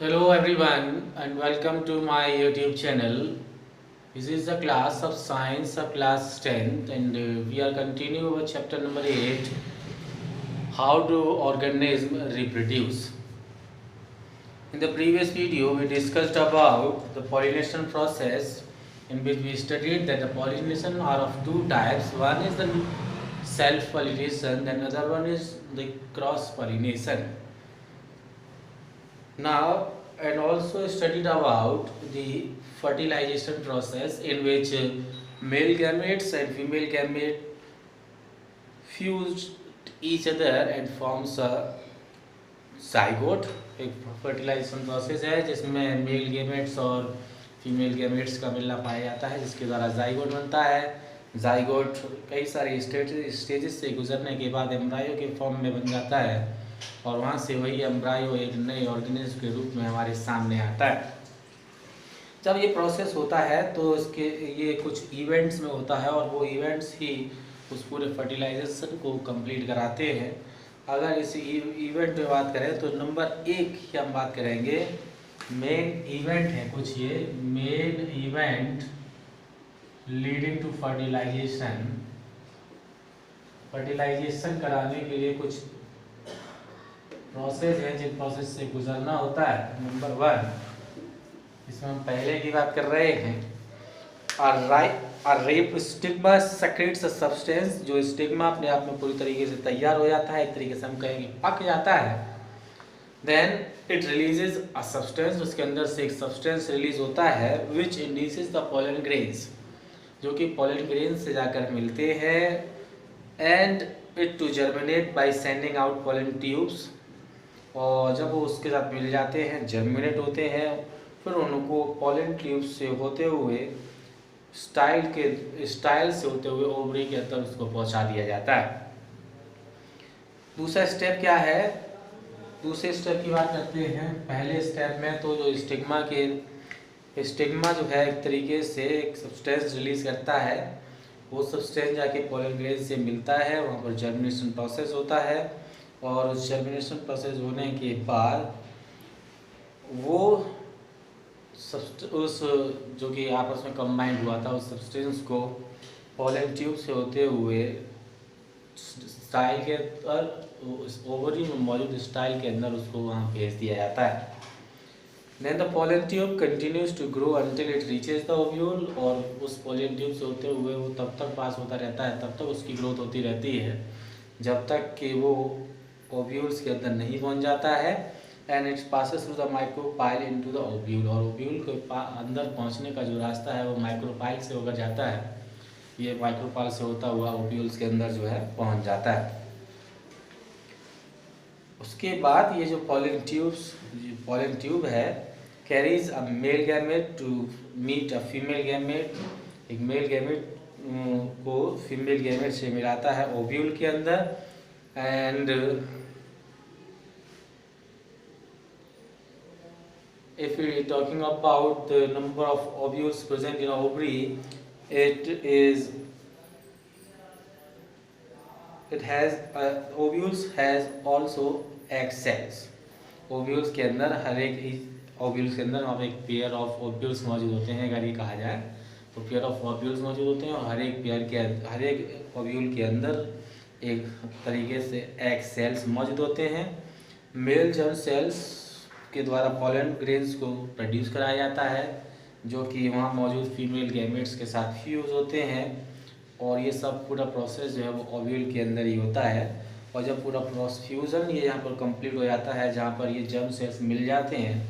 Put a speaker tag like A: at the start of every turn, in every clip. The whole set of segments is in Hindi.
A: Hello everyone and welcome to my YouTube channel. This is the class of science of class 10th and we are continuing with chapter number 8, how do organisms reproduce. In the previous video we discussed about the pollination process, in which we studied that the pollination are of two types. One is the self pollination and other one is the cross pollination. Now, and also studied about the fertilization process, in which male gametes and female gamete fuse each other and forms a zygote. एक फर्टिलाइजेशन प्रोसेस है जिसमें मेल गेमेट्स और फीमेल गेमेट्स का मिलना पाया जाता है, जिसके द्वारा जाइगोट बनता है। जाइगोट कई सारे स्टेजेस से गुजरने के बाद एम्ब्रायो के फॉर्म में बन जाता है और वहाँ से वही एम्ब्रायो एक नए ऑर्गेनिज्म के रूप में हमारे सामने आता है। जब ये प्रोसेस होता है तो इसके ये कुछ इवेंट्स में होता है और वो इवेंट्स ही उस पूरे फर्टिलाइजेशन को कंप्लीट कराते हैं। अगर इस इवेंट में बात करें तो नंबर 1 की हम बात करेंगे। मेन इवेंट है कुछ, ये main event leading to fertilisation. Fertilisation कराने के लिए कुछ प्रोसेस है जिन प्रोसेस से गुजरना होता है। नंबर 1, इसमें हम पहले की बात कर रहे हैं। Rape stigma secrets a substance. जो स्टिग्मा अपने आप में पूरी तरीके से तैयार हो जाता है, एक तरीके से हम कहेंगे पक जाता है। Then it releases a substance, उसके अंदर से एक सब्सटेंस रिलीज होता है which induces the pollen grains, जो कि पोलन ग्रेन्स से जाकर मिलते हैं। And it to germinate by sending out pollen tubes, और जब वो उसके साथ मिल जाते हैं, जर्मिनेट होते हैं, फिर उनको पोलन ट्यूब से होते हुए स्टाइल से होते हुए ओवरी के अंदर उसको पहुंचा दिया जाता है। दूसरा स्टेप क्या है? दूसरे स्टेप की बात करते हैं। पहले स्टेप में तो जो स्टिग्मा जो है एक तरीके से एक सब्सटेंस रिलीज करता है, वो सब्सटेंस जाके पोलन ग्रेन से मिलता है, वहाँ पर जर्मिनेशन प्रोसेस होता है और उस जर्मिनेशन प्रोसेस होने के बाद वो उस जो कि आपस में कंबाइंड हुआ था उस सब्सटेंस को पोलन ट्यूब से होते हुए स्टाइल के उस ओवरी में मौजूद स्टाइल के अंदर उसको वहाँ भेज दिया जाता है। Then the pollen tube continues to grow until it reaches the ovule, और उस पोलन ट्यूब से होते हुए वो तब तक पास होता रहता है, तब तक उसकी ग्रोथ होती रहती है जब तक कि वो ओव्यूल्स के अंदर नहीं पहुँच जाता है। And it's passes through the micropyle into the ovule, और ओव्यूल के अंदर पहुंचने का जो रास्ता है वो माइक्रोपाइल से होकर जाता है। ये माइक्रोपाइल से होता हुआ ओव्यूल्स के अंदर जो है पहुंच जाता है। उसके बाद ये जो पोलन ट्यूब है carries a male gamete to meet a female gamete. एक मेल गैमेट को फीमेल गैमेट से मिलाता है ओव्यूल के अंदर। And if we are talking about the number of ovules present in ovary, ovules has also egg cells. Ovules के अंदर ओव्यूल्स के अंदर वहाँ पे एक पेयर ऑफ ओव्यूल्स मौजूद होते हैं। अगर ये कहा जाए तो पेयर ऑफ ओव्यूल्स मौजूद होते हैं और हर एक ओव्यूल के अंदर एक तरीके से एग सेल्स मौजूद होते हैं। मेल जर्म सेल्स के द्वारा पोलन ग्रेन्स को प्रोड्यूस कराया जाता है, जो कि वहाँ मौजूद फीमेल गैमेट्स के साथ फ्यूज होते हैं, और ये सब पूरा प्रोसेस जो है वो ओव्यूल के अंदर ही होता है। और जब पूरा फ्यूज़न ये यहाँ पर कंप्लीट हो जाता है, जहाँ पर ये जर्म सेल्स मिल जाते हैं,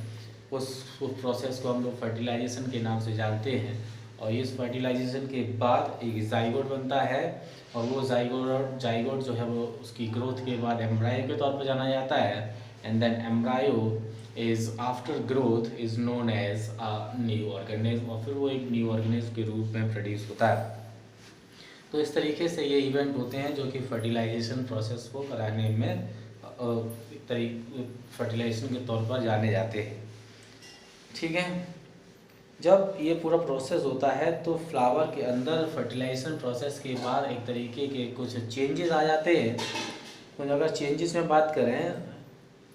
A: उस प्रोसेस को हम लोग फर्टिलाइजेशन के नाम से जानते हैं। और इस फर्टिलाइजेशन के बाद एक जाइगोट बनता है, और वो जाइगोट जो है वो उसकी ग्रोथ के बाद एम्ब्रायो के तौर पर जाना जाता है। And then embryo is after growth is known as a new organism, और फिर वो एक न्यू ऑर्गेनिज्म के रूप में प्रोड्यूस होता है। तो इस तरीके से ये इवेंट होते हैं जो कि फर्टिलाइजेशन प्रोसेस को कराने में फर्टिलाइजेशन के तौर पर जाने जाते हैं। ठीक है, जब ये पूरा प्रोसेस होता है तो फ्लावर के अंदर फर्टिलाइजेशन प्रोसेस के बाद एक तरीके के कुछ चेंजेस आ जाते हैं। तो अगर चेंजेस में बात करें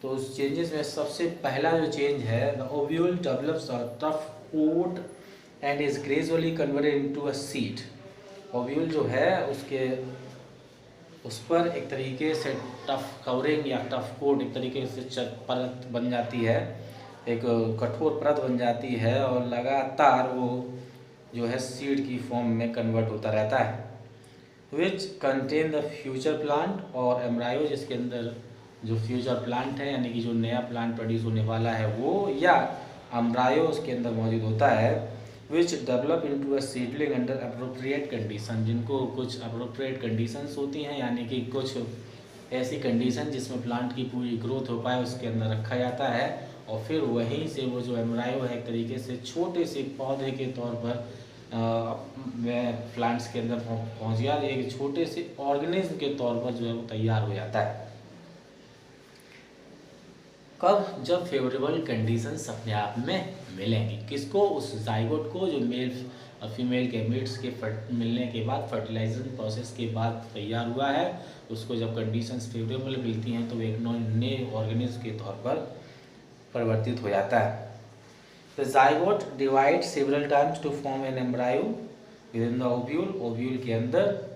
A: तो उस चेंजेस में सबसे पहला जो चेंज है, the ovule develops a tough coat and is gradually converted into a seed. Ovule जो है उसके उस पर एक तरीके से टफ कवरिंग या टफ कोट एक तरीके से परत बन जाती है, एक कठोर परत बन जाती है और लगातार वो जो है सीड की फॉर्म में कन्वर्ट होता रहता है। Which contain the future plant और एम्ब्रायो, जिसके अंदर जो फ्यूचर प्लांट है यानी कि जो नया प्लांट प्रोड्यूस होने वाला है वो, या एम्ब्रायो उसके अंदर मौजूद होता है। Which develop into a seedling under appropriate condition, जिनको कुछ अप्रोप्रिएट कंडीशंस होती हैं यानी कि कुछ ऐसी कंडीशन जिसमें प्लांट की पूरी ग्रोथ हो पाए उसके अंदर रखा जाता है, और फिर वहीं से वो जो एम्ब्रायो है एक तरीके से छोटे से पौधे के तौर पर प्लांट्स के अंदर पहुँच गया, एक छोटे से ऑर्गेनिज्म के तौर पर जो है वो तैयार हो जाता है। कब? जब फेवरेबल कंडीशंस अपने आप में मिलेंगी। किसको? उस जाइगोट को, जो मेल और फीमेल गैमेट्स के मिलने के बाद, फर्टिलाइजेशन प्रोसेस के बाद तैयार हुआ है, उसको जब कंडीशंस फेवरेबल मिलती हैं तो एक नए ऑर्गेनिज्म के तौर पर परिवर्तित हो जाता है। The zygote divide several times to form an embryo within the ovule. Ovule के अंदर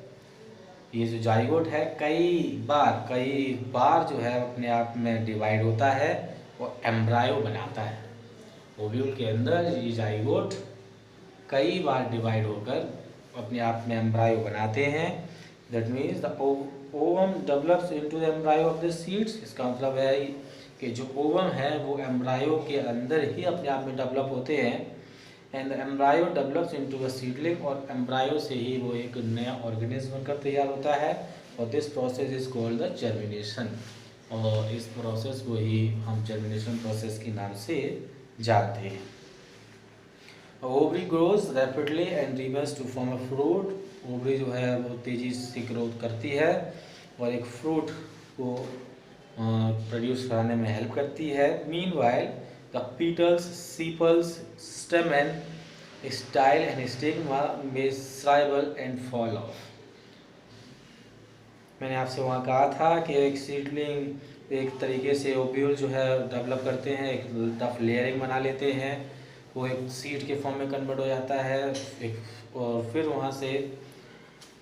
A: ये जो जाइगोट है कई बार जो है अपने आप में डिवाइड होता है और एम्ब्रायो बनाता है। ओव्यूल के अंदर ये जाइगोट कई बार डिवाइड होकर अपने आप में एम्ब्रायो बनाते हैं। That means the ovum develops into the embryo of the seeds. इसका मतलब है कि जो ओवम है वो एम्ब्रायो के अंदर ही अपने आप में डेवलप होते हैं, and embryo develops into a seedling, और एम्ब्रायो से ही वो एक नया ऑर्गेनिज्म बनकर तैयार होता है, और this process is called the germination, और इस प्रोसेस को ही हम जर्मिनेशन प्रोसेस के नाम से जानते हैं। Ovary grows rapidly and reverse to form a fruit. Ovary जो है वो तेज़ी से ग्रोथ करती है और एक फ्रूट को प्रोड्यूस कराने में हेल्प करती है। Meanwhile the petals, sepals, stamen, style and stigma may shrivel and fall off। मैंने आपसे वहाँ कहा था कि एक सीडलिंग एक तरीके से ओव्यूल जो है डेवलप करते हैं, एक टफ लेयरिंग बना लेते हैं, वो एक सीड के फॉर्म में कन्वर्ट हो जाता है, और फिर वहाँ से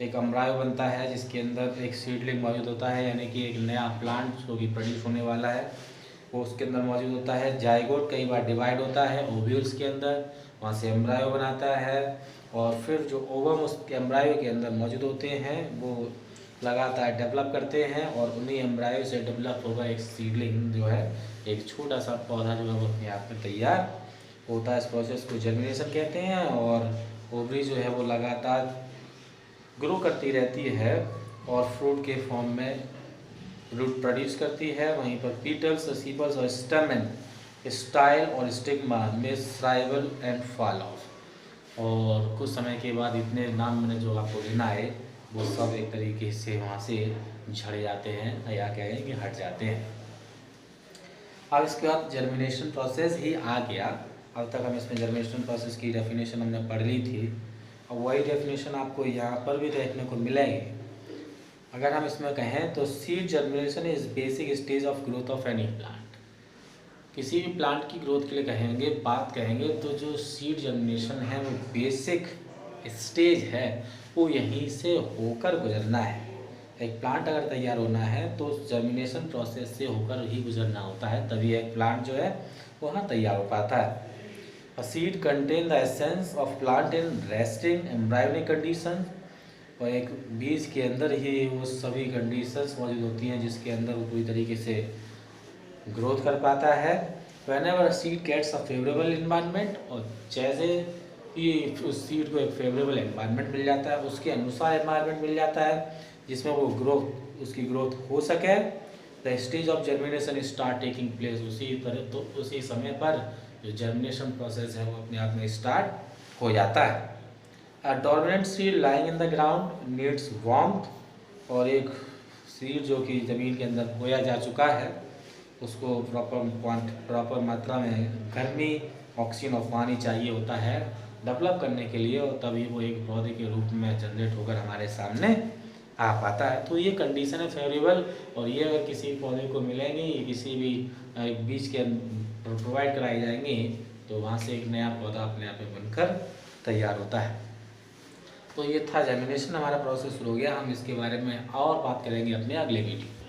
A: एक एम्ब्रायो बनता है जिसके अंदर एक सीडलिंग मौजूद होता है, यानी कि एक नया प्लांट जो कि प्रोड्यूस होने वाला है वो उसके अंदर मौजूद होता है। जाइगोट कई बार डिवाइड होता है ओव्यूल्स के अंदर, वहाँ से एम्ब्रायो बनाता है, और फिर जो ओवम उस एम्ब्रायो के अंदर मौजूद होते हैं वो लगातार डेवलप करते हैं, और उन्हीं एम्ब्रायो से डेवलप होकर एक सीडलिंग जो है, एक छोटा सा पौधा जो है वो अपने आप में तैयार होता है। इस प्रोसेस को जर्मिनेशन कहते हैं, और ओवरी जो है वो लगातार ग्रो करती रहती है और फ्रूट के फॉर्म में रूट प्रोड्यूस करती है। वहीं पर पीटल्स, सीपल्स और स्टेमेन, स्टाइल और स्टिग्मा में श्राइवल एंड फॉल ऑफ, और कुछ समय के बाद इतने नाम मैंने जो आपको गिनाए वो सब एक तरीके से वहाँ से झड़ जाते हैं या कहें कि हट जाते हैं। अब इसके बाद जर्मिनेशन प्रोसेस ही आ गया। अब तक हम इसमें जर्मिनेशन प्रोसेस की डेफिनेशन हमने पढ़ ली थी, और वही डेफिनेशन आपको यहाँ पर भी देखने को मिलेगी। अगर हम इसमें कहें तो seed germination is basic stage of growth of any plant. किसी भी प्लांट की ग्रोथ के लिए बात कहेंगे तो जो सीड जर्मिनेशन है वो बेसिक स्टेज है, वो यहीं से होकर गुजरना है। एक प्लांट अगर तैयार होना है तो जर्मिनेशन प्रोसेस से होकर ही गुजरना होता है, तभी एक प्लांट जो है वहाँ तैयार हो पाता है। A seed contain the essence of plant in resting embryonic condition, और एक बीज के अंदर ही वो सभी कंडीशंस मौजूद होती हैं जिसके अंदर वो पूरी तरीके से ग्रोथ कर पाता है। Whenever seed gets a favourable environment, और जैसे ही उस सीड को एक फेवरेबल एनवायरनमेंट मिल जाता है, उसके अनुसार एनवायरनमेंट मिल जाता है जिसमें वो उसकी ग्रोथ हो सके, the stage of germination start taking place. उसी समय पर जो जर्मिनेशन प्रोसेस है वो अपने आप में स्टार्ट हो जाता है। A dormant seed lying in the ground needs warmth, और एक सीड जो कि ज़मीन के अंदर बोया जा चुका है उसको प्रॉपर मात्रा में गर्मी, ऑक्सीजन और पानी चाहिए होता है डेवलप करने के लिए, और तभी वो एक पौधे के रूप में जनरेट होकर हमारे सामने आ पाता है। तो ये कंडीशन है फेवरेबल, और ये अगर किसी पौधे को मिलेंगी, किसी भी बीज के प्रोवाइड कराई जाएंगी, तो वहाँ से एक नया पौधा अपने आप में बनकर तैयार होता है। तो ये था जेमिनेशन, हमारा प्रोसेस शुरू हो गया। हम इसके बारे में और बात करेंगे अपने अगले वीडियो।